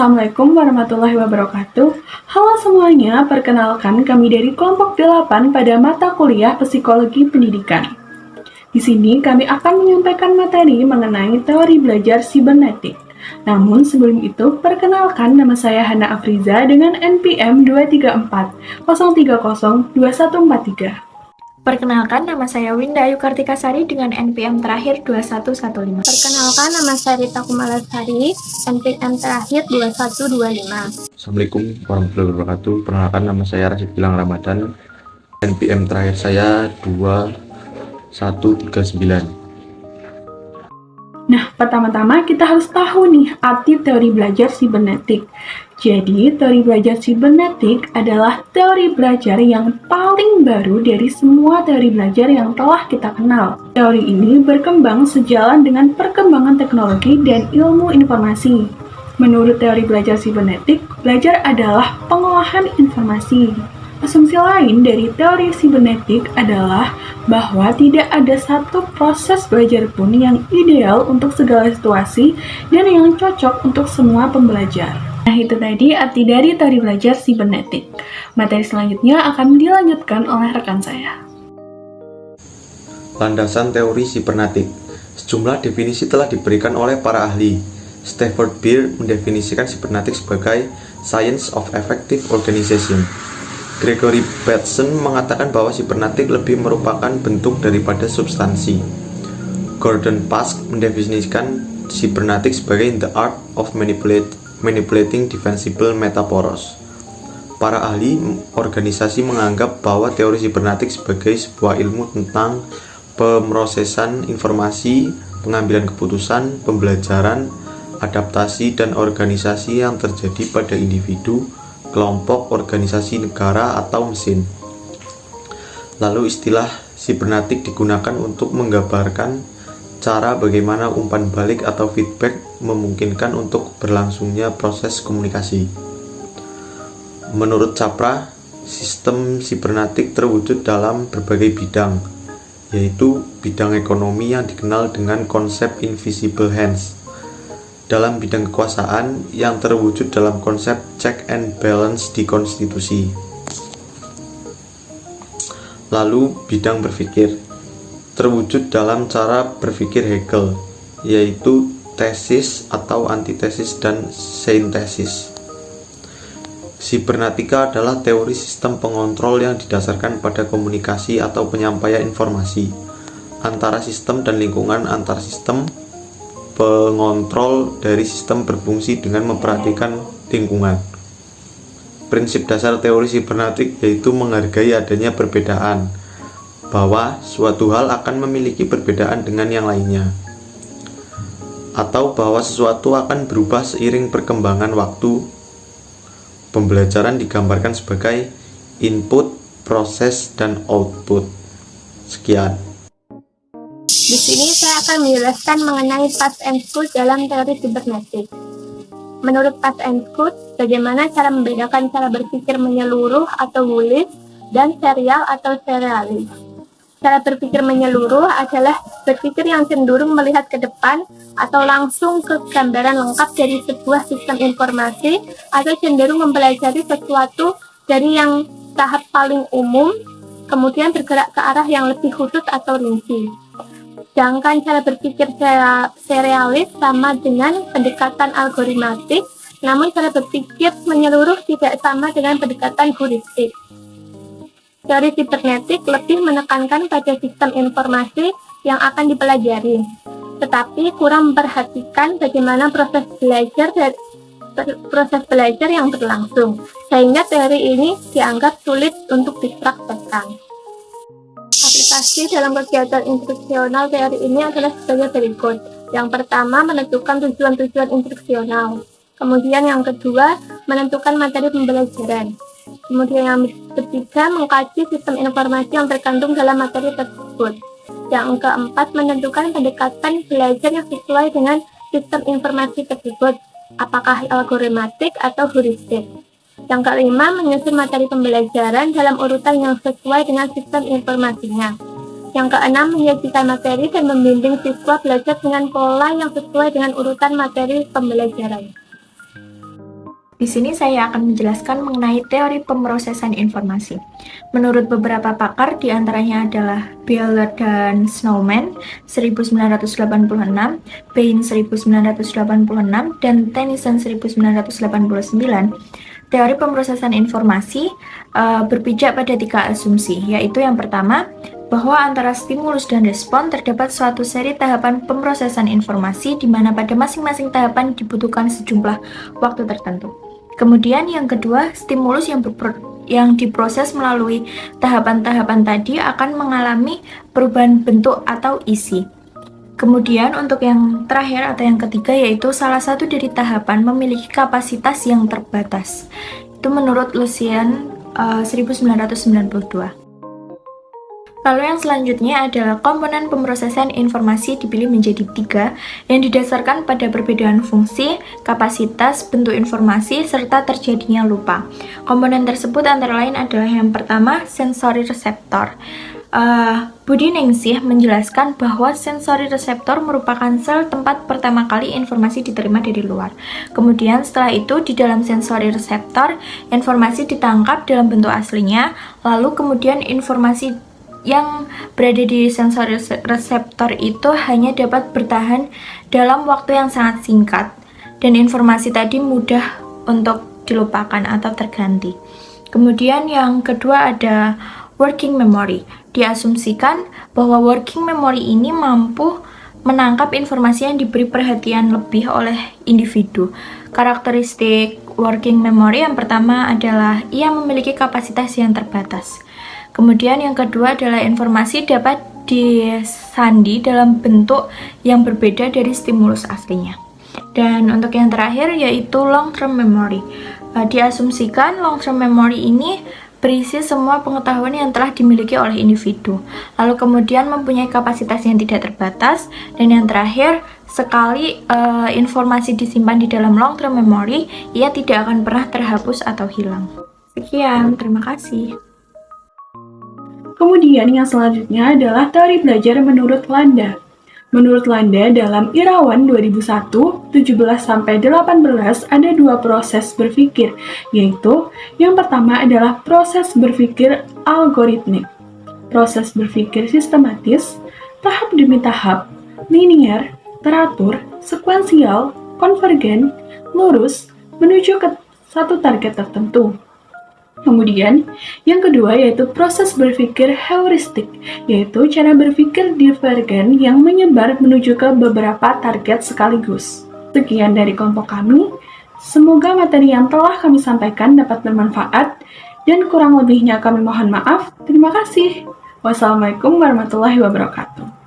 Assalamualaikum warahmatullahi wabarakatuh. Halo semuanya, perkenalkan kami dari kelompok 8 pada mata kuliah Psikologi Pendidikan. Di sini kami akan menyampaikan materi mengenai teori belajar sibernetik. Namun sebelum itu, perkenalkan nama saya Hana Afriza dengan NPM 234 030 2143. Perkenalkan, nama saya Winda Ayu Kartikasari dengan NPM terakhir 2115. Perkenalkan, nama saya Rita Kumalasari, NPM terakhir 2125. Assalamualaikum warahmatullahi wabarakatuh. Perkenalkan, nama saya Rasid Gilang Ramadan, NPM terakhir saya 2139. Nah, pertama-tama kita harus tahu nih arti teori belajar sibernetik. Jadi, teori belajar sibernetik adalah teori belajar yang paling baru dari semua teori belajar yang telah kita kenal. Teori ini berkembang sejalan dengan perkembangan teknologi dan ilmu informasi. Menurut teori belajar sibernetik, belajar adalah pengolahan informasi. Asumsi lain dari teori sibernetik adalah bahwa tidak ada satu proses belajar pun yang ideal untuk segala situasi dan yang cocok untuk semua pembelajar. Nah, itu tadi arti dari teori belajar sibernetik. Materi selanjutnya akan dilanjutkan oleh rekan saya. Landasan teori sibernetik. Sejumlah definisi telah diberikan oleh para ahli. Stafford Beer mendefinisikan sibernetik sebagai Science of Effective Organization. Gregory Bateson mengatakan bahwa sibernetik lebih merupakan bentuk daripada substansi. Gordon Pask mendefinisikan sibernetik sebagai the art of manipulating defensible metaphors. Para ahli organisasi menganggap bahwa teori sibernetik sebagai sebuah ilmu tentang pemrosesan informasi, pengambilan keputusan, pembelajaran, adaptasi, dan organisasi yang terjadi pada individu, kelompok, organisasi, negara, atau mesin. Lalu istilah sibernetik digunakan untuk menggambarkan cara bagaimana umpan balik atau feedback memungkinkan untuk berlangsungnya proses komunikasi. Menurut Capra, sistem sibernetik terwujud dalam berbagai bidang, yaitu bidang ekonomi yang dikenal dengan konsep invisible hands, dalam bidang kekuasaan yang terwujud dalam konsep check and balance di konstitusi. Lalu bidang berpikir terwujud dalam cara berpikir Hegel, yaitu tesis atau antitesis dan sintesis. Sibernetika adalah teori sistem pengontrol yang didasarkan pada komunikasi atau penyampaian informasi antara sistem dan lingkungan antar sistem. Pengontrol dari sistem berfungsi dengan memperhatikan lingkungan. Prinsip dasar teori sibernetik yaitu menghargai adanya perbedaan, bahwa suatu hal akan memiliki perbedaan dengan yang lainnya, atau bahwa sesuatu akan berubah seiring perkembangan waktu. Pembelajaran digambarkan sebagai input, proses, dan output. Sekian. Di sini saya akan menjelaskan mengenai past and good dalam teori sibernetik. Menurut past and good, bagaimana cara membedakan cara berpikir menyeluruh atau holistik dan serial atau serialis. Cara berpikir menyeluruh adalah berpikir yang cenderung melihat ke depan atau langsung ke gambaran lengkap dari sebuah sistem informasi, atau cenderung mempelajari sesuatu dari yang tahap paling umum, kemudian bergerak ke arah yang lebih khusus atau rinci. Sedangkan cara berpikir serialis sama dengan pendekatan algoritmatik, namun cara berpikir menyeluruh tidak sama dengan pendekatan heuristik. Teori sibernetik lebih menekankan pada sistem informasi yang akan dipelajari, tetapi kurang memperhatikan bagaimana proses belajar yang berlangsung, sehingga teori ini dianggap sulit untuk dipraktekkan. Aplikasi dalam kegiatan instruksional teori ini adalah sebagai berikut. Yang pertama, menentukan tujuan-tujuan instruksional. Kemudian yang kedua, menentukan materi pembelajaran. Kemudian yang ketiga, mengkaji sistem informasi yang terkandung dalam materi tersebut. Yang keempat, menentukan pendekatan belajar yang sesuai dengan sistem informasi tersebut, apakah algoritmatik atau heuristik. Yang kelima, menyusun materi pembelajaran dalam urutan yang sesuai dengan sistem informasinya. Yang keenam, menyajikan materi dan membimbing siswa belajar dengan pola yang sesuai dengan urutan materi pembelajaran. Di sini saya akan menjelaskan mengenai teori pemrosesan informasi. Menurut beberapa pakar, diantaranya adalah Beller dan Snowman 1986, Bain 1986, dan Tennyson 1989. Teori pemrosesan informasi berpijak pada 3 asumsi, yaitu yang pertama, bahwa antara stimulus dan respon terdapat suatu seri tahapan pemrosesan informasi di mana pada masing-masing tahapan dibutuhkan sejumlah waktu tertentu. Kemudian yang kedua, stimulus yang diproses melalui tahapan-tahapan tadi akan mengalami perubahan bentuk atau isi. Kemudian untuk yang terakhir atau yang ketiga, yaitu salah satu dari tahapan memiliki kapasitas yang terbatas. Itu menurut Lucien 1992. Lalu yang selanjutnya adalah komponen pemrosesan informasi dipilih menjadi 3 yang didasarkan pada perbedaan fungsi, kapasitas, bentuk informasi, serta terjadinya lupa. Komponen tersebut antara lain adalah yang pertama, sensory receptor. Budi Ningsih menjelaskan bahwa sensory receptor merupakan sel tempat pertama kali informasi diterima dari luar. Kemudian setelah itu di dalam sensory receptor, informasi ditangkap dalam bentuk aslinya, lalu kemudian informasi yang berada di sensory reseptor itu hanya dapat bertahan dalam waktu yang sangat singkat, dan informasi tadi mudah untuk dilupakan atau terganti. Kemudian yang kedua ada working memory. Diasumsikan bahwa working memory ini mampu menangkap informasi yang diberi perhatian lebih oleh individu. Karakteristik working memory yang pertama adalah ia memiliki kapasitas yang terbatas. Kemudian yang kedua adalah informasi dapat disandi dalam bentuk yang berbeda dari stimulus aslinya. Dan untuk yang terakhir yaitu long term memory. Diasumsikan long term memory ini berisi semua pengetahuan yang telah dimiliki oleh individu, lalu kemudian mempunyai kapasitas yang tidak terbatas. Dan yang terakhir, sekali informasi disimpan di dalam long term memory, ia tidak akan pernah terhapus atau hilang. Sekian, terima kasih. Kemudian yang selanjutnya adalah teori belajar menurut Landa. Menurut Landa, dalam Irawan 2001, 17-18 ada 2 proses berpikir, yaitu yang pertama adalah proses berpikir algoritmik, proses berpikir sistematis, tahap demi tahap, linear, teratur, sekuensial, konvergen, lurus, menuju ke satu target tertentu. Kemudian, yang kedua yaitu proses berpikir heuristik, yaitu cara berpikir divergen yang menyebar menuju ke beberapa target sekaligus. Sekian dari kelompok kami, semoga materi yang telah kami sampaikan dapat bermanfaat, dan kurang lebihnya kami mohon maaf. Terima kasih. Wassalamualaikum warahmatullahi wabarakatuh.